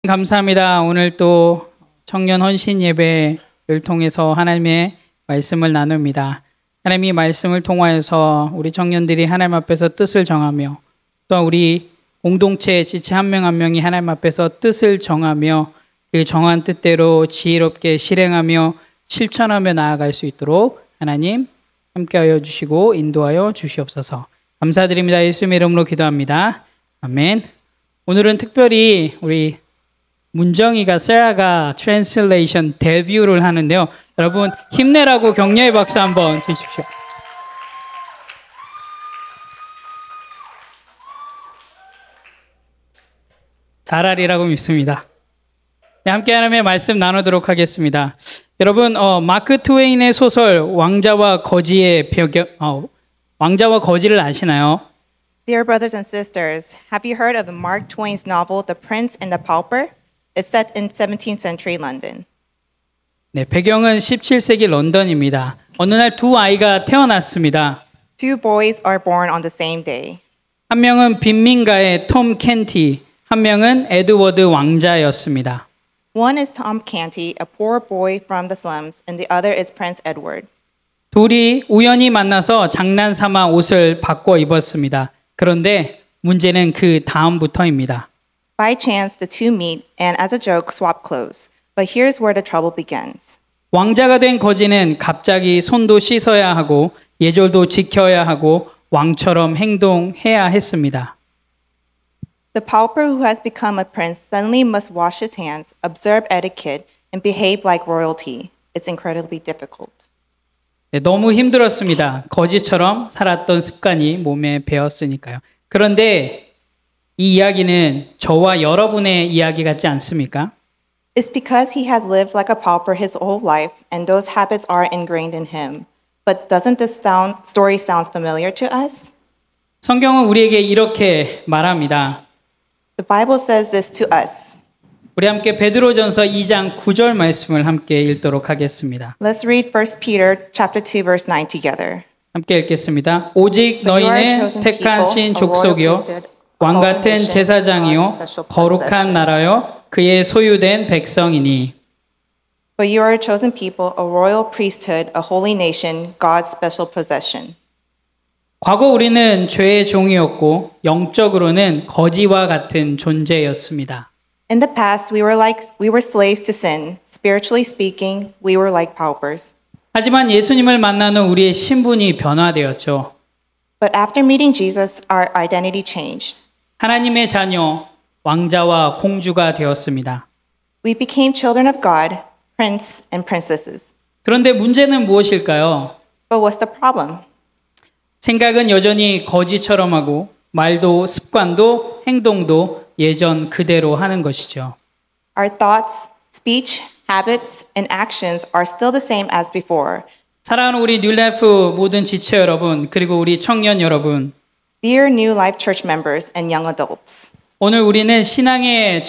감사합니다. 오늘 또 청년 헌신 예배를 통해서 하나님의 말씀을 나눕니다. 하나님이 말씀을 통하여서 우리 청년들이 하나님 앞에서 뜻을 정하며 또 우리 공동체 지체 한 명 한 명이 하나님 앞에서 뜻을 정하며 그 정한 뜻대로 지혜롭게 실행하며 실천하며 나아갈 수 있도록 하나님 함께하여 주시고 인도하여 주시옵소서. 감사드립니다. 예수님의 이름으로 기도합니다. 아멘. 오늘은 특별히 우리 문정이가 세라가 트랜슬레이션 데뷔를 하는데요. 여러분 힘내라고 격려의 박수 한번 주십시오. 잘하리라고 믿습니다. 네, 함께 하나님의 말씀 나누도록 하겠습니다. 여러분 마크 트웨인의 소설 왕자와 거지의 왕자와 거지를 아시나요? Dear brothers and sisters, have you heard of Mark Twain's novel The Prince and the Pauper? It's set in 17th century London. 네, 배경은 17세기 런던입니다. 어느 날 두 아이가 태어났습니다. Two boys are born on the same day. 한 명은 빈민가의 톰 켄티, 한 명은 에드워드 왕자였습니다. One is Tom Canty, a poor boy from the slums, and the other is Prince Edward. 둘이 우연히 만나서 장난삼아 옷을 바꿔 입었습니다. 그런데 문제는 그 다음부터입니다. By chance, the two meet and, as a joke, swap clothes. But here's where the trouble begins. 왕자가 된 거지는 갑자기 손도 씻어야 하고 예절도 지켜야 하고 왕처럼 행동해야 했습니다. The pauper who has become a prince suddenly must wash his hands, observe etiquette, and behave like royalty. It's incredibly difficult. 네, 너무 힘들었습니다. 거지처럼 살았던 습관이 몸에 배었으니까요. 그런데 이 이야기는 저와 여러분의 이야기 같지 않습니까? It's because he has lived like a pauper his whole life, and those habits are ingrained in him. But doesn't this story sound familiar to us? 성경은 우리에게 이렇게 말합니다. The Bible says this to us. 우리 함께 베드로전서 2장 9절 말씀을 함께 읽도록 하겠습니다. Let's read 1 Peter chapter 2 verse 9 together. 함께 읽겠습니다. 오직 너희는 택한 신 족속이요 왕 같은 제사장이요 거룩한 나라요 그의 소유된 백성이니. But you are a chosen people, a royal priesthood, a holy nation, God's special possession. 과거 우리는 죄의 종이었고 영적으로는 거지와 같은 존재였습니다. In the past, we were slaves to sin. Spiritually speaking, we were like paupers. 하지만 예수님을 만나는 우리의 신분이 변화되었죠. But after meeting Jesus, our identity changed. 하나님의 자녀, 왕자와 공주가 되었습니다. We became children of God, prince and princesses. 그런데 문제는 무엇일까요? But what's the problem? 생각은 여전히 거지처럼 하고 말도 습관도 행동도 예전 그대로 하는 것이죠. Our thoughts, speech, habits, and actions are still the same as before. 사랑하는 우리 뉴라이프 모든 지체 여러분, 그리고 우리 청년 여러분. Dear New Life Church members and young adults. 오늘 우리는 신앙의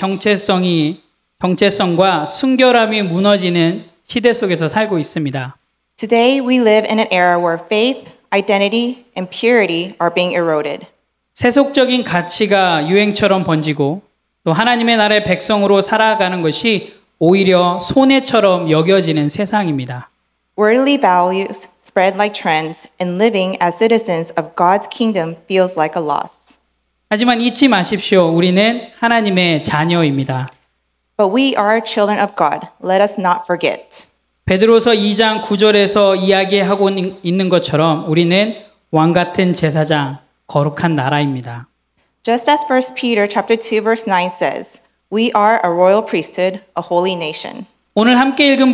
정체성과 순결함이 무너지는 시대 속에서 살고 있습니다. Today we live in an era where faith, identity, and purity are being eroded. 세속적인 가치가 유행처럼 번지고 또 하나님의 나라의 백성으로 살아가는 것이 오히려 손해처럼 여겨지는 세상입니다. Worldly values spread like trends, and living as citizens of God's kingdom feels like a loss. 하지만 잊지 마십시오. 우리는 하나님의 자녀입니다. But we are children of God. Let us not forget. 베드로서 2장 9절에서 이야기하고 있는 것처럼 우리는 왕 같은 제사장, 거룩한 나라입니다. Just as 1 Peter chapter 2 verse 9 says, we are a royal priesthood, a holy nation. 오늘 함께 읽은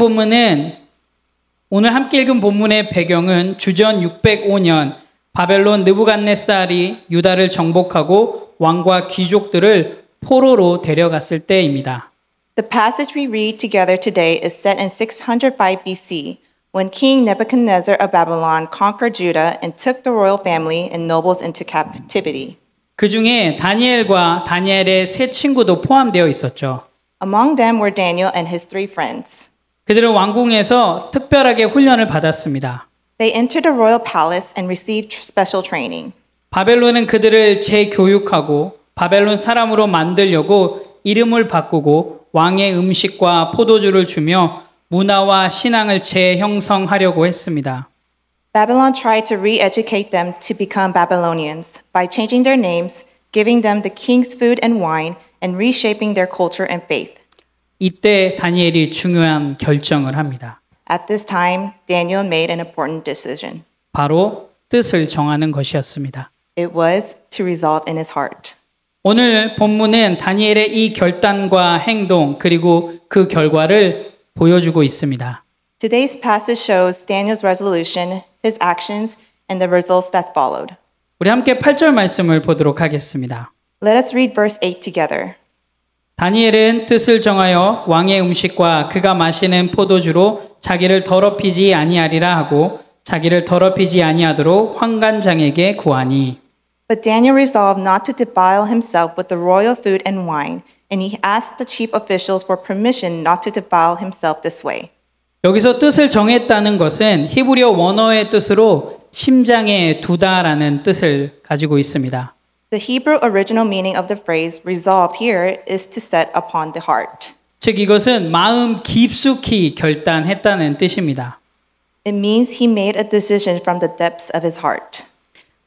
본문의 배경은 주전 605년 바벨론 느부갓네살이 유다를 정복하고 왕과 귀족들을 포로로 데려갔을 때입니다. The passage we read together today is set in 605 BC, when King Nebuchadnezzar of Babylon conquered Judah and took the royal family and nobles into captivity. 그 중에 다니엘과 다니엘의 세 친구도 포함되어 있었죠. Among them were Daniel and his three friends. 그들은 왕궁에서 특별하게 훈련을 받았습니다. They entered the royal palace and received special training. 바벨론은 그들을 재교육하고 바벨론 사람으로 만들려고 이름을 바꾸고 왕의 음식과 포도주를 주며 문화와 신앙을 재형성하려고 했습니다. Babylon tried to re-educate them to become Babylonians by changing their names, giving them the king's food and wine, and reshaping their culture and faith. 이때 다니엘이 중요한 결정을 합니다. At this time, Daniel made an important decision. 바로 뜻을 정하는 것이었습니다. It was to resolve in his heart. 오늘 본문은 다니엘의 이 결단과 행동 그리고 그 결과를 보여주고 있습니다. Today's passage shows Daniel's resolution, his actions, and the results that followed. 우리 함께 8절 말씀을 보도록 하겠습니다. Let us read verse 8 together. 다니엘은 뜻을 정하여 왕의 음식과 그가 마시는 포도주로 자기를 더럽히지 아니하리라 하고 자기를 더럽히지 아니하도록 환관장에게 구하니. But Daniel resolved not to defile himself with the royal food and wine, and he asked the chief officials for permission not to defile himself this way. 여기서 뜻을 정했다는 것은 히브리어 원어의 뜻으로 심장에 두다라는 뜻을 가지고 있습니다. The Hebrew original meaning of the phrase resolved here is to set upon the heart. 즉 이것은 마음 깊숙이 결단했다는 뜻입니다. It means he made a decision from the depths of his heart.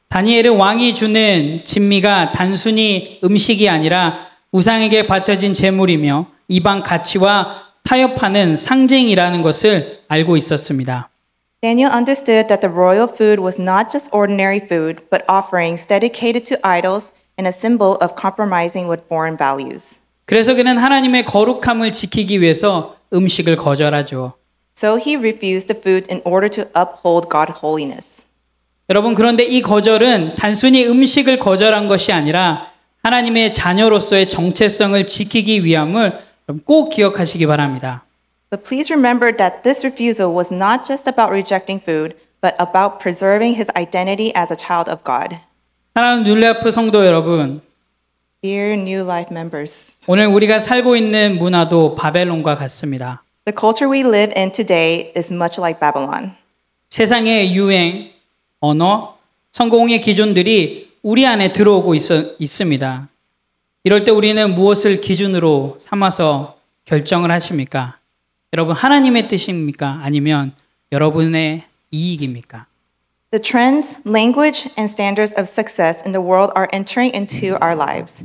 다니엘은 왕이 주는 진미가 단순히 음식이 아니라 우상에게 바쳐진 제물이며 이방 가치와 타협하는 상징이라는 것을 알고 있었습니다. Daniel understood that the royal food was not just ordinary food, but offerings dedicated to idols and a symbol of compromising with foreign values. 그래서 그는 하나님의 거룩함을 지키기 위해서 음식을 거절하죠. So he refused the food in order to uphold God's holiness. 여러분 그런데 이 거절은 단순히 음식을 거절한 것이 아니라 하나님의 자녀로서의 정체성을 지키기 위함을 꼭 기억하시기 바랍니다. But please remember that this refusal was not just about rejecting food, but about preserving his identity as a child of God. 사랑하는 눌레아프 성도 여러분, Dear New Life members, 오늘 우리가 살고 있는 문화도 바벨론과 같습니다. the culture we live in today is much like Babylon. 세상의 유행, 언어, 성공의 기준들이 우리 안에 들어오고 있습니다. 이럴 때 우리는 무엇을 기준으로 삼아서 결정을 하십니까? 여러분 하나님의 뜻입니까? 아니면 여러분의 이익입니까? The trends, language, and standards of success in the world are entering into our lives.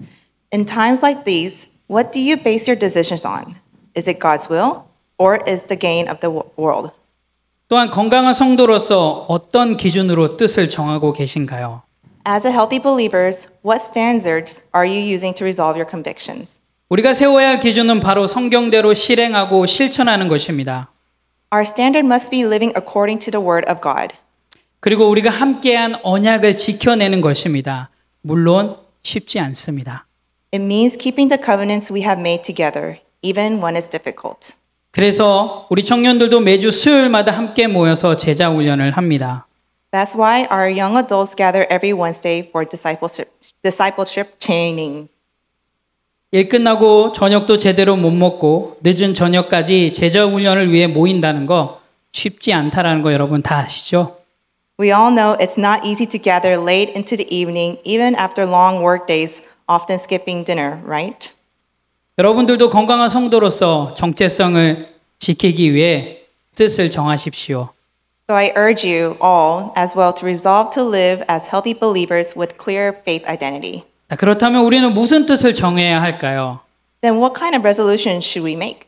In times like these, what do you base your decisions on? Is it God's will or is the gain of the world? 또한 건강한 성도로서 어떤 기준으로 뜻을 정하고 계신가요? As a healthy believers, what standards are you using to resolve your convictions? 우리가 세워야 할 기준은 바로 성경대로 실행하고 실천하는 것입니다. Our standard must be living according to the word of God. 그리고 우리가 함께한 언약을 지켜내는 것입니다. 물론 쉽지 않습니다. It means keeping the covenants we have made together, even when it's difficult. 그래서 우리 청년들도 매주 수요일마다 함께 모여서 제자 훈련을 합니다. That's why our young adults gather every Wednesday for discipleship training. 일 끝나고 저녁도 제대로 못 먹고 늦은 저녁까지 제자 훈련을 위해 모인다는 거 쉽지 않다라는 거 여러분 다 아시죠? We all know it's not easy to gather late into the evening, even after long work days, often skipping dinner, right? 여러분들도 건강한 성도로서 정체성을 지키기 위해 뜻을 정하십시오. So I urge you all as well to resolve to live as healthy believers with clear faith identity. 자, 그렇다면 우리는 무슨 뜻을 정해야 할까요? Then what kind of resolutions should we make?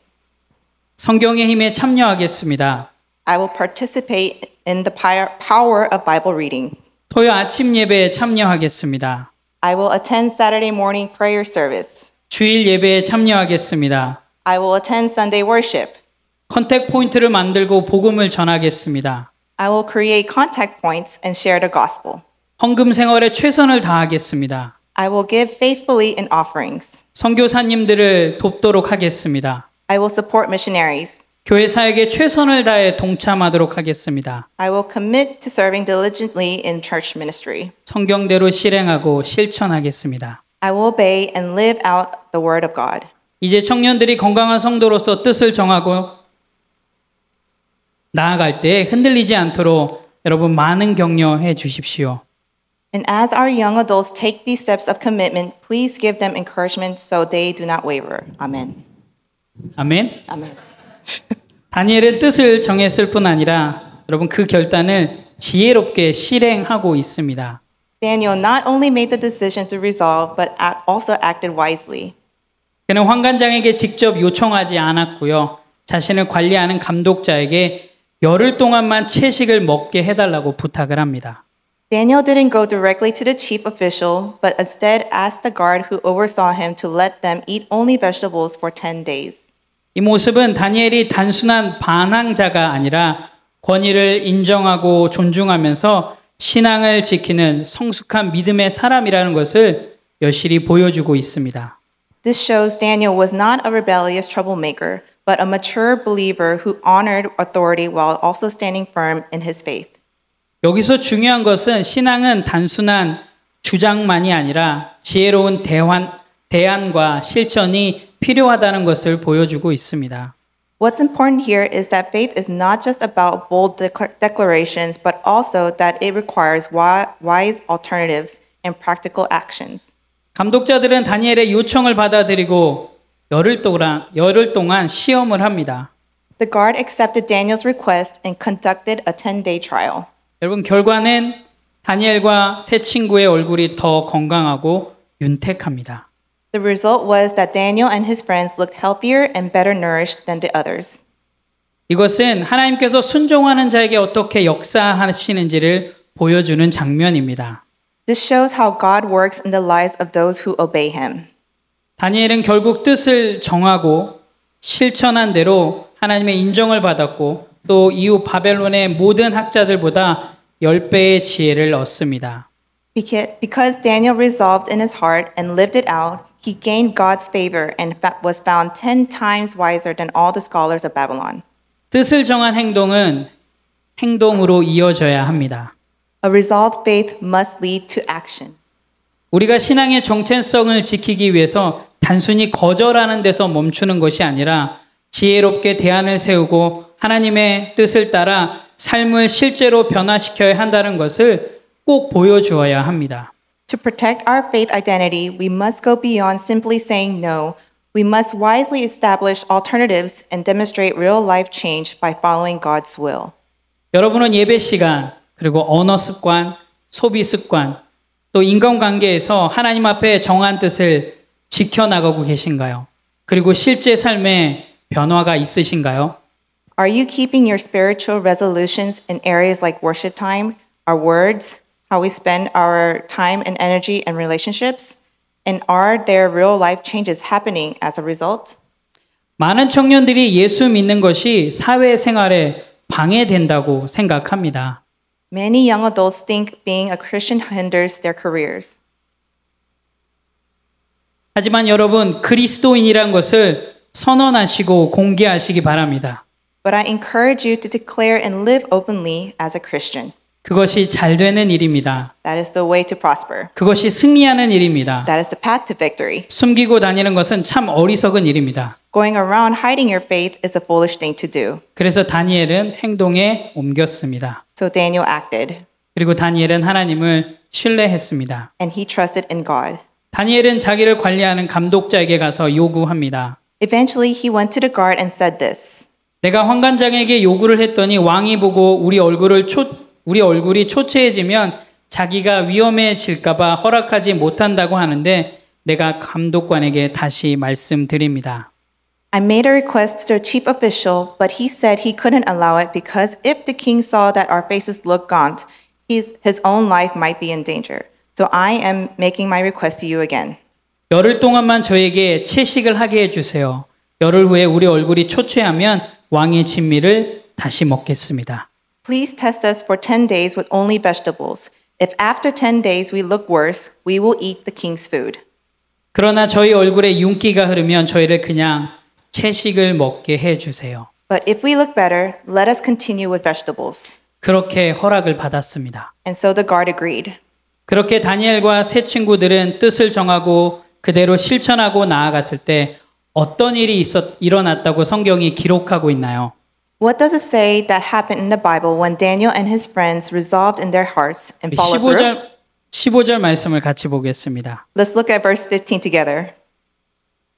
성경의 힘에 참여하겠습니다. I will participate in the power of Bible reading. 토요 아침 예배에 참여하겠습니다. I will attend Saturday morning prayer service. 주일 예배에 참여하겠습니다. I will attend Sunday worship. 컨택 포인트를 만들고 복음을 전하겠습니다. I will create contact points and share the gospel. 헌금 생활에 최선을 다하겠습니다. I will give faithfully in offerings. 선교사님들을 돕도록 하겠습니다. I will support missionaries. 교회 사역에 최선을 다해 동참하도록 하겠습니다. I will commit to serving diligently in church ministry. 성경대로 실행하고 실천하겠습니다. I will obey and live out the word of God. 이제 청년들이 건강한 성도로서 뜻을 정하고 나아갈 때 흔들리지 않도록 여러분 많은 격려해 주십시오. And as our young adults take these steps of commitment, please give them encouragement so they do not waver. Amen. 아멘. Amen. 다니엘은 뜻을 정했을 뿐 아니라 여러분 그 결단을 지혜롭게 실행하고 있습니다. Daniel not only made the decision to resolve, but also acted wisely. 그는 환관장에게 직접 요청하지 않았고요. 자신을 관리하는 감독자에게 열흘 동안만 채식을 먹게 해달라고 부탁을 합니다. Daniel didn't go directly to the chief official, but instead asked the guard who oversaw him to let them eat only vegetables for 10 days. 이 모습은 다니엘이 단순한 반항자가 아니라 권위를 인정하고 존중하면서 신앙을 지키는 성숙한 믿음의 사람이라는 것을 여실히 보여주고 있습니다. This shows Daniel was not a rebellious troublemaker, but a mature believer who honored authority while also standing firm in his faith. 여기서 중요한 것은 신앙은 단순한 주장만이 아니라 지혜로운 대안과 실천이 필요하다는 것을 보여주고 있습니다. What's important here is that faith is not just about bold declarations, but also that it requires wise alternatives and practical actions. 감독자들은 다니엘의 요청을 받아들이고 열흘 동안 시험을 합니다. The guard accepted Daniel's request and conducted a 10-day trial. 여러분 결과는 다니엘과 세 친구의 얼굴이 더 건강하고 윤택합니다. The result was that Daniel and his friends looked healthier and better nourished than the others. 이것은 하나님께서 순종하는 자에게 어떻게 역사하시는지를 보여주는 장면입니다. This shows how God works in the lives of those who obey him. 다니엘은 결국 뜻을 정하고 실천한 대로 하나님의 인정을 받았고 또 이후 바벨론의 모든 학자들보다 10배의 지혜를 얻습니다. Because Daniel resolved in his heart and lived it out, he gained God's favor and was found 10 times wiser than all the scholars of Babylon. 뜻을 정한 행동은 행동으로 이어져야 합니다. A resolved faith must lead to action. 우리가 신앙의 정체성을 지키기 위해서 단순히 거절하는 데서 멈추는 것이 아니라 지혜롭게 대안을 세우고 하나님의 뜻을 따라 삶을 실제로 변화시켜야 한다는 것을 꼭 보여주어야 합니다. To protect our faith identity, we must go beyond simply saying no. We must wisely establish alternatives and demonstrate real life change by following God's will. 여러분은 예배 시간, 그리고 언어 습관, 소비 습관, 또 인간관계에서 하나님 앞에 정한 뜻을 지켜나가고 계신가요? 그리고 실제 삶에 변화가 있으신가요? Are you keeping your spiritual resolutions in areas like worship time, our words, how we spend our time and energy and relationships? And are there real life changes happening as a result? 많은 청년들이 예수 믿는 것이 사회생활에 방해된다고 생각합니다. Many young adults think being a Christian hinders their careers. 하지만 여러분, 그리스도인이란 것을 선언하시고 공개하시기 바랍니다. But I encourage you to declare and live openly as a Christian. 그것이 잘 되는 일입니다. That is the way to prosper. 그것이 승리하는 일입니다. That is the path to victory. 숨기고 다니는 것은 참 어리석은 일입니다. Going around hiding your faith is a foolish thing to do. 그래서 다니엘은 행동에 옮겼습니다. So Daniel acted, 그리고 다니엘은 하나님을 신뢰했습니다. and he trusted in God. 다니엘은 자기를 관리하는 감독자에게 가서 요구합니다. Eventually, he went to the guard and said this. 내가 환관장에게 요구를 했더니 왕이 보고 우리 얼굴이 초췌해지면 자기가 위험해질까 봐 허락하지 못한다고 하는데 내가 감독관에게 다시 말씀드립니다. I made a request to the chief official, but he said he couldn't allow it because if the king saw that our faces looked gaunt, his own life might be in danger. So I am making my request to you again. 열흘 동안만 저에게 채식을 하게 해주세요. 열흘 후에 우리 얼굴이 초췌하면 왕의 진미를 다시 먹겠습니다. Please test us for 10 days with only vegetables. If after 10 days we look worse, we will eat the king's food. 그러나 저희 얼굴에 윤기가 흐르면 저희를 그냥 채식을 먹게 해주세요. But if we look better, let us continue with vegetables. 그렇게 허락을 받았습니다. And so the guard agreed. 그렇게 다니엘과 세 친구들은 뜻을 정하고 그대로 실천하고 나아갔을 때 어떤 일이 일어났다고 성경이 기록하고 있나요? What does it say that happened in the Bible when Daniel and his friends resolved in their hearts and followed through? 15절 말씀을 같이 보겠습니다. Let's look at verse 15 together.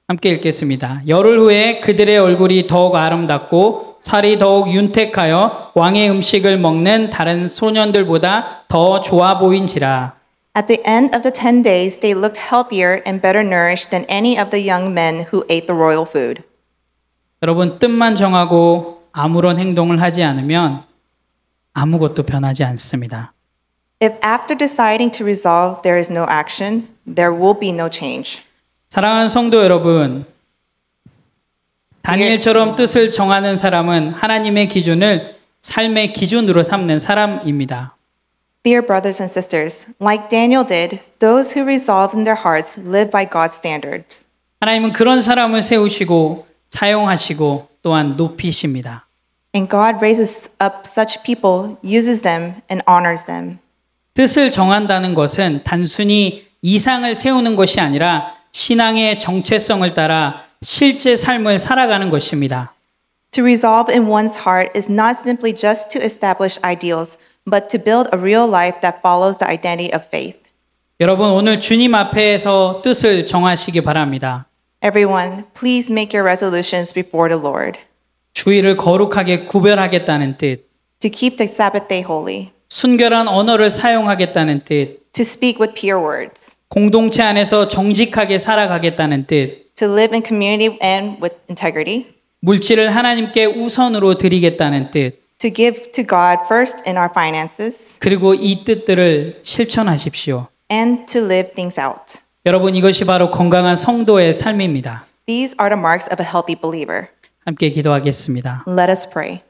함께 읽겠습니다. 열흘 후에 그들의 얼굴이 더욱 아름답고 살이 더욱 윤택하여 왕의 음식을 먹는 다른 소년들보다 더 좋아 보인지라. At the end of the 10 days, they looked healthier and better nourished than any of the young men who ate the royal food. 여러분, 뜻만 정하고 아무런 행동을 하지 않으면 아무것도 변하지 않습니다. If after deciding to resolve there is no action, there will be no change. 사랑하는 성도 여러분, 다니엘처럼 뜻을 정하는 사람은 하나님의 기준을 삶의 기준으로 삼는 사람입니다. Dear brothers and sisters, like Daniel did, those who resolve in their hearts live by God's standards. 하나님은 그런 사람을 세우시고 사용하시고 또한 높이십니다. And God raises up such people, uses them, and honors them. 뜻을 정한다는 것은 단순히 이상을 세우는 것이 아니라 신앙의 정체성을 따라 실제 삶을 살아가는 것입니다. To resolve in one's heart is not simply just to establish ideals, but to build a real life that follows the identity of faith. 여러분, 오늘 주님 앞에서 뜻을 정하시기 바랍니다. Everyone, please make your resolutions before the Lord. 주일을 거룩하게 구별하겠다는 뜻, To keep the Sabbath day holy. 순결한 언어를 사용하겠다는 뜻, To speak with pure words. 공동체 안에서 정직하게 살아가겠다는 뜻, To live in community and with integrity. 물질을 하나님께 우선으로 드리겠다는 뜻, To give to God first in our finances. 그리고 이 뜻들을 실천하십시오. And to live things out. 여러분, 이것이 바로 건강한 성도의 삶입니다. These are the marks of a healthy believer. 함께 기도하겠습니다. Let us pray.